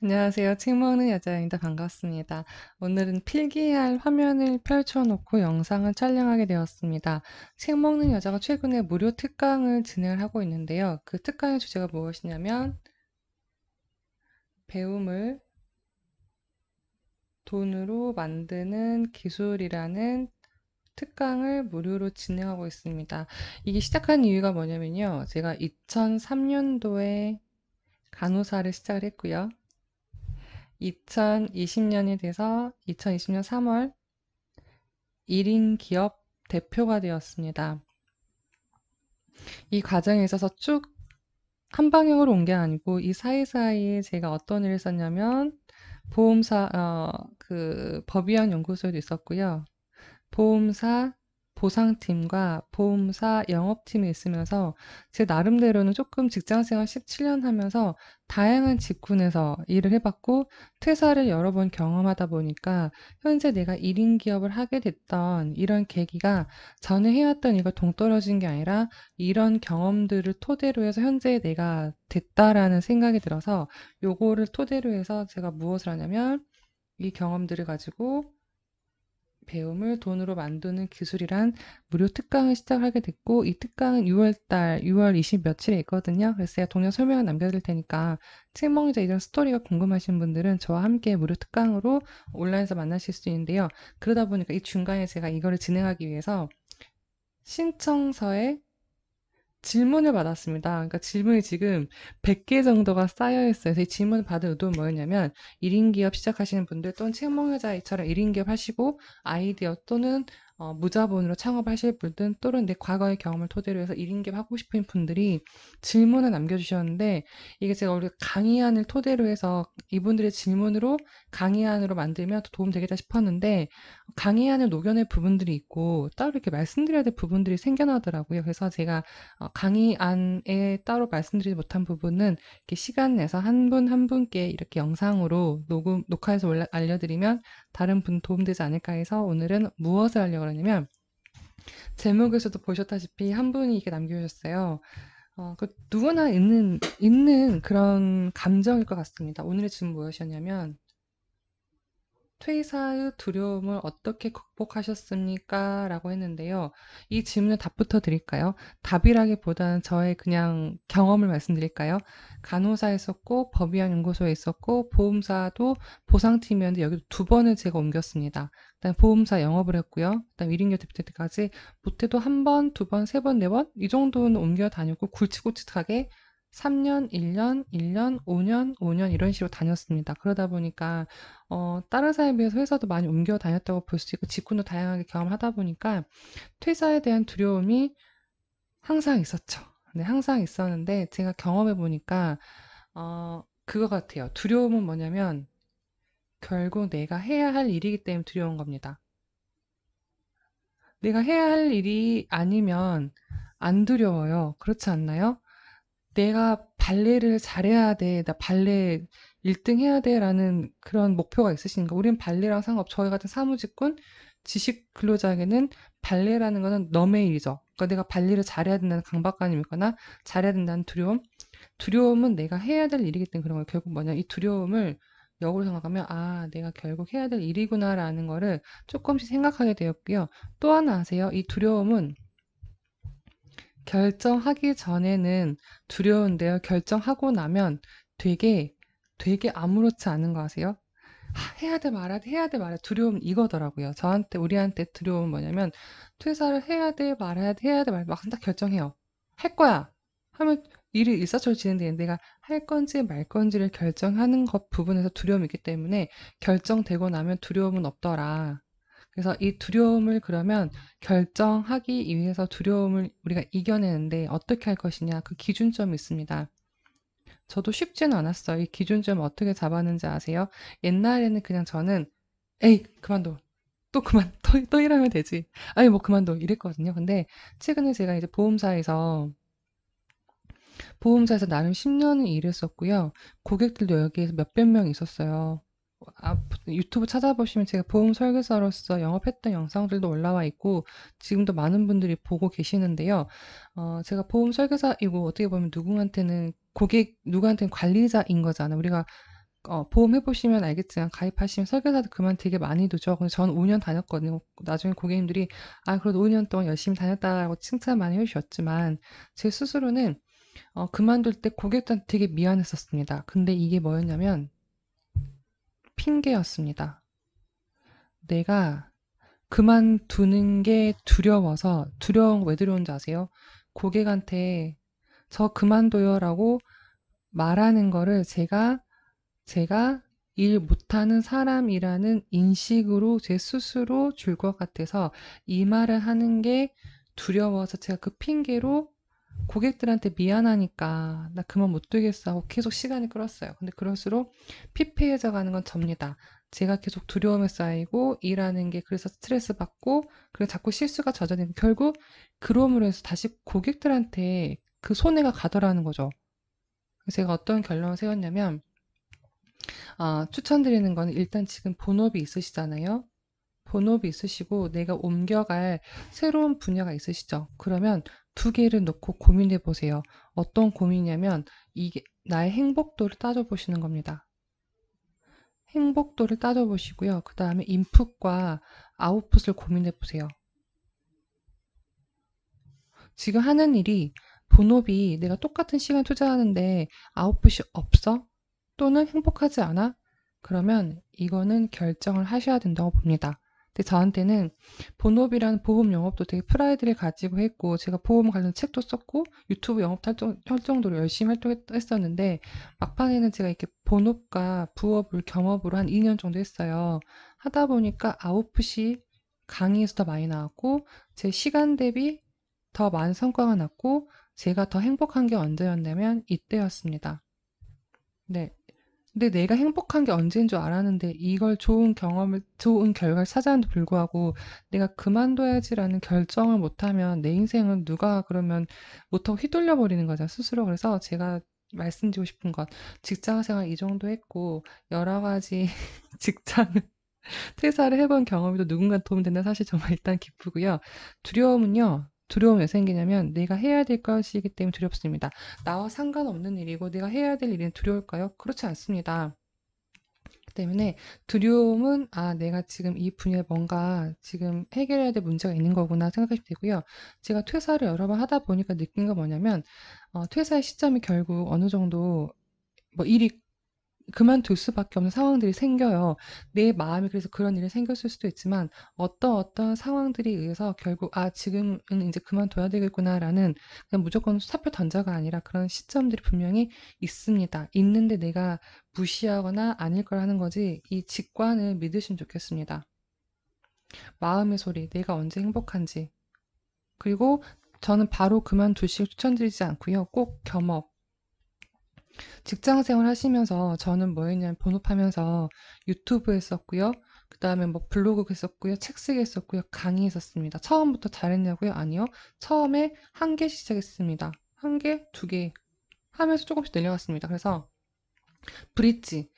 안녕하세요. 책 먹는 여자입니다. 반갑습니다. 오늘은 필기할 화면을 펼쳐놓고 영상을 촬영하게 되었습니다. 책 먹는 여자가 최근에 무료 특강을 진행을 하고 있는데요. 그 특강의 주제가 무엇이냐면 배움을 돈으로 만드는 기술이라는 특강을 무료로 진행하고 있습니다. 이게 시작한 이유가 뭐냐면요. 제가 2003년도에 간호사를 시작을 했고요. 2020년이 돼서 2020년 3월 1인 기업 대표가 되었습니다. 이 과정에 있어서 쭉 한 방향으로 온 게 아니고 이 사이사이에 제가 어떤 일을 했었냐면 보험사 그 법위안 연구소에도 있었고요. 보험사 보상팀과 보험사 영업팀에 있으면서 제 나름대로는 조금 직장생활 17년 하면서 다양한 직군에서 일을 해봤고 퇴사를 여러 번 경험하다 보니까 현재 내가 1인 기업을 하게 됐던 이런 계기가 전에 해왔던 이거 동떨어진 게 아니라 이런 경험들을 토대로 해서 현재 내가 됐다라는 생각이 들어서 요거를 토대로 해서 제가 무엇을 하냐면 이 경험들을 가지고 배움을 돈으로 만드는 기술이란 무료 특강을 시작하게 됐고 이 특강은 6월 20 며칠에 있거든요. 그래서 제가 동영 설명을 남겨드릴 테니까 책먹이자 이런 스토리가 궁금하신 분들은 저와 함께 무료 특강으로 온라인에서 만나실 수 있는데요. 그러다 보니까 이 중간에 제가 이거를 진행하기 위해서 신청서에 질문을 받았습니다. 그러니까 질문이 지금 100개 정도가 쌓여 있어요. 그래서 이 질문을 받은 의도는 뭐였냐면 1인 기업 시작하시는 분들 또는 책먹여자처럼 1인 기업 하시고 아이디어 또는 무자본으로 창업하실 분들 또는 내 과거의 경험을 토대로 해서 1인 기업 하고 싶은 분들이 질문을 남겨주셨는데 이게 제가 우리 강의안을 토대로 해서 이분들의 질문으로 강의안으로 만들면 더 도움 되겠다 싶었는데 강의안을 녹여낼 부분들이 있고 따로 이렇게 말씀드려야 될 부분들이 생겨나더라고요. 그래서 제가 강의안에 따로 말씀드리지 못한 부분은 이렇게 시간 내서 한 분 한 분께 이렇게 영상으로 녹화해서 알려드리면 다른 분 도움되지 않을까 해서 오늘은 무엇을 하려고 하냐면 제목에서도 보셨다시피 한 분이 이렇게 남겨주셨어요. 누구나 있는 그런 감정일 것 같습니다. 오늘의 질문 무엇이었냐면 퇴사의 두려움을 어떻게 극복하셨습니까? 라고 했는데요. 이 질문에 답부터 드릴까요? 답이라기보다는 저의 그냥 경험을 말씀드릴까요? 간호사에 있었고, 법의학 연구소에 있었고, 보험사도 보상팀이었는데 여기도 두 번을 제가 옮겼습니다. 그다음 보험사 영업을 했고요. 그다음 1인교 대표 때까지 못해도 한 번, 두 번, 세 번, 네 번 이 정도는 옮겨 다녔고 굵직굵직하게 3년, 1년, 1년, 5년, 5년 이런 식으로 다녔습니다. 그러다 보니까 다른 사람에 비해서 회사도 많이 옮겨 다녔다고 볼 수 있고 직군도 다양하게 경험하다 보니까 퇴사에 대한 두려움이 항상 있었죠. 네, 항상 있었는데 제가 경험해 보니까 그거 같아요. 두려움은 뭐냐면 결국 내가 해야 할 일이기 때문에 두려운 겁니다. 내가 해야 할 일이 아니면 안 두려워요. 그렇지 않나요? 내가 발레를 잘해야 돼. 나 발레 1등 해야 돼. 라는 그런 목표가 있으신가? 우린 발레랑 상관없, 저희 같은 사무직군, 지식 근로자에게는 발레라는 거는 너의 일이죠. 그러니까 내가 발레를 잘해야 된다는 강박관념이거나 잘해야 된다는 두려움. 두려움은 내가 해야 될 일이기 때문에 그런 거예요. 결국 뭐냐. 이 두려움을 역으로 생각하면, 아, 내가 결국 해야 될 일이구나라는 거를 조금씩 생각하게 되었고요. 또 하나 아세요? 이 두려움은 결정하기 전에는 두려운데요. 결정하고 나면 되게, 되게 아무렇지 않은 거 아세요? 해야 돼, 말아야 돼, 해야 돼, 말아야 돼. 두려움 이거더라고요. 우리한테 두려움은 뭐냐면, 퇴사를 해야 돼, 말아야 돼, 해야 돼, 말, 막 딱 결정해요. 할 거야! 하면 일이 일사천리 진행되는데 내가 할 건지 말 건지를 결정하는 것 부분에서 두려움이 있기 때문에 결정되고 나면 두려움은 없더라. 그래서 이 두려움을 그러면 결정하기 위해서 두려움을 우리가 이겨내는데 어떻게 할 것이냐 그 기준점이 있습니다. 저도 쉽지는 않았어요. 이 기준점 어떻게 잡았는지 아세요? 옛날에는 그냥 저는 에이 그만둬 또 그만 또 이러면 되지 아니 뭐 그만둬 이랬거든요. 근데 최근에 제가 이제 보험사에서 나름 10년을 일했었고요. 고객들도 여기에서 몇백 명 있었어요. 유튜브 찾아보시면 제가 보험 설계사로서 영업했던 영상들도 올라와 있고 지금도 많은 분들이 보고 계시는데요. 제가 보험 설계사이고 어떻게 보면 누구한테는 관리자인 거잖아요. 우리가 보험 해보시면 알겠지만 가입하시면 설계사도 그만 되게 많이 두죠. 근데 저는 5년 다녔거든요. 나중에 고객님들이 그래도 5년 동안 열심히 다녔다라고 칭찬 많이 해주셨지만 제 스스로는 그만둘 때 고객들한테 되게 미안했었습니다. 근데 이게 뭐였냐면 핑계였습니다. 내가 그만두는 게 두려운 거 왜 두려운지 아세요? 고객한테 저 그만둬요라고 말하는 거를 제가 일 못하는 사람이라는 인식으로 제 스스로 줄 것 같아서 이 말을 하는 게 두려워서 제가 그 핑계로 고객들한테 미안하니까 나 그만 못 두겠어 하고 계속 시간을 끌었어요. 근데 그럴수록 피폐해져 가는 건 접니다. 제가 계속 두려움에 쌓이고 일하는 게 그래서 스트레스 받고 그리고 자꾸 실수가 잦아지고 결국 그럼으로 해서 다시 고객들한테 그 손해가 가더라는 거죠. 그래서 제가 어떤 결론을 세웠냐면 추천드리는 거는 일단 지금 본업이 있으시잖아요. 본업이 있으시고 내가 옮겨갈 새로운 분야가 있으시죠. 그러면 두 개를 놓고 고민해 보세요. 어떤 고민이냐면 이게 나의 행복도를 따져보시는 겁니다. 행복도를 따져보시고요. 그 다음에 인풋과 아웃풋을 고민해 보세요. 지금 하는 일이 본업이 내가 똑같은 시간 투자하는데 아웃풋이 없어? 또는 행복하지 않아? 그러면 이거는 결정을 하셔야 된다고 봅니다. 근데 저한테는 본업이라는 보험 영업도 되게 프라이드를 가지고 했고 제가 보험 관련 책도 썼고 유튜브 영업 할 정도로 열심히 활동했었는데 막판에는 제가 이렇게 본업과 부업을 겸업으로 한 2년 정도 했어요. 하다 보니까 아웃풋이 강의에서 더 많이 나왔고 제 시간 대비 더 많은 성과가 났고 제가 더 행복한 게 언제였냐면 이때였습니다. 네. 근데 내가 행복한 게 언제인 줄 알았는데 이걸 좋은 결과를 찾았는데 불구하고 내가 그만둬야지라는 결정을 못하면 내 인생은 누가 그러면 못하고 휘둘려 버리는 거죠, 스스로. 그래서 제가 말씀드리고 싶은 건 직장 생활 이 정도 했고 여러 가지 직장을 퇴사를 해본 경험이 또 누군가한테 도움이 된다는 사실 정말 일단 기쁘고요. 두려움은 왜 생기냐면 내가 해야 될 것이기 때문에 두렵습니다. 나와 상관없는 일이고 내가 해야 될 일은 두려울까요? 그렇지 않습니다. 그 때문에 두려움은 내가 지금 이 분야에 뭔가 지금 해결해야 될 문제가 있는 거구나 생각하시면 되고요. 제가 퇴사를 여러 번 하다 보니까 느낀 건 뭐냐면 퇴사의 시점이 결국 어느 정도 뭐 일이 그만둘 수밖에 없는 상황들이 생겨요. 내 마음이 그래서 그런 일이 생겼을 수도 있지만 어떤 상황들에 의해서 결국 지금은 이제 그만둬야 되겠구나라는 그냥 무조건 사표 던져가 아니라 그런 시점들이 분명히 있습니다. 있는데 내가 무시하거나 아닐 거라는 거지 이 직관을 믿으시면 좋겠습니다. 마음의 소리, 내가 언제 행복한지. 그리고 저는 바로 그만두시길 추천드리지 않고요. 꼭 겸업, 직장 생활 하시면서 저는 뭐 했냐면 본업하면서 유튜브 했었고요. 그 다음에 뭐 블로그 했었고요. 책 쓰기 했었고요. 강의했었습니다. 처음부터 잘했냐고요? 아니요. 처음에 한 개씩 시작했습니다. 한 개, 두 개 하면서 조금씩 늘려갔습니다. 그래서 브릿지,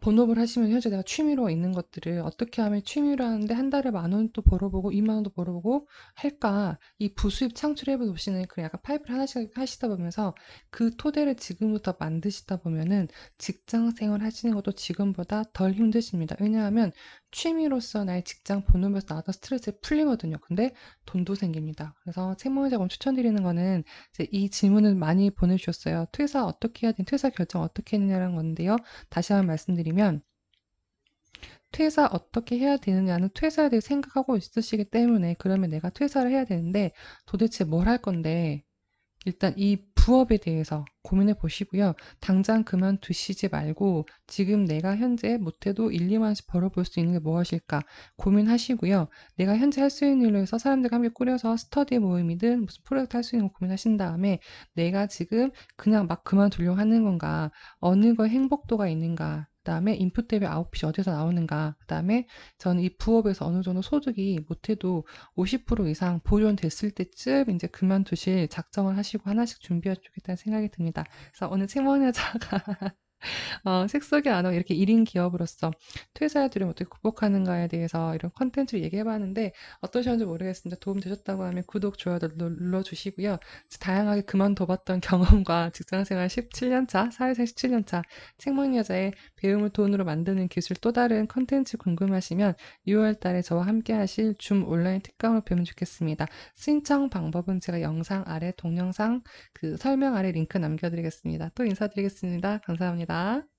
본업을 하시면 현재 내가 취미로 있는 것들을 어떻게 하면 취미로 하는데 한 달에 10,000원도 벌어보고 20,000원도 벌어보고 할까? 이 부수입 창출해 보시는 그 약간 파이프를 하나씩 하시다 보면서 그 토대를 지금부터 만드시다 보면은 직장 생활 하시는 것도 지금보다 덜 힘드십니다. 왜냐하면 취미로서 나의 직장 본업에서 나왔던 스트레스가 풀리거든요. 근데 돈도 생깁니다. 그래서 책무자금 추천드리는 거는 이제 이 질문을 많이 보내주셨어요. 퇴사 어떻게 해야 되는, 퇴사 결정 어떻게 했느냐는 건데요. 다시 한번 말씀드리면, 퇴사 어떻게 해야 되느냐는 퇴사에 대해 생각하고 있으시기 때문에, 그러면 내가 퇴사를 해야 되는데, 도대체 뭘 할 건데, 일단 이 부업에 대해서 고민해 보시고요. 당장 그만두시지 말고 지금 내가 현재 못해도 1, 2만 원씩 벌어볼 수 있는 게 무엇일까 고민하시고요. 내가 현재 할 수 있는 일로 해서 사람들과 함께 꾸려서 스터디 모임이든 무슨 프로젝트 할 수 있는 거 고민하신 다음에 내가 지금 그냥 막 그만두려고 하는 건가, 어느 거에 행복도가 있는가, 그다음에 인풋 대비 아웃풋이 어디서 나오는가, 그다음에 저는 이 부업에서 어느 정도 소득이 못해도 50% 이상 보존됐을 때쯤 이제 그만두실 작정을 하시고 하나씩 준비해 주겠다는 생각이 듭니다. 그래서 오늘 책망여자가 책 속의 언어 이렇게 1인 기업으로서 퇴사의 두려움 어떻게 극복하는가에 대해서 이런 컨텐츠를 얘기해 봤는데 어떠셨는지 모르겠습니다. 도움 되셨다고 하면 구독, 좋아요 눌러 주시고요. 다양하게 그만둬봤던 경험과 직장생활 17년 차, 사회생 17년 차, 책먹는 여자의 배움을 돈으로 만드는 기술 또 다른 컨텐츠 궁금하시면 6월 달에 저와 함께 하실 줌 온라인 특강을 배우면 좋겠습니다. 신청 방법은 제가 영상 아래 동영상 그 설명 아래 링크 남겨드리겠습니다. 또 인사드리겠습니다. 감사합니다.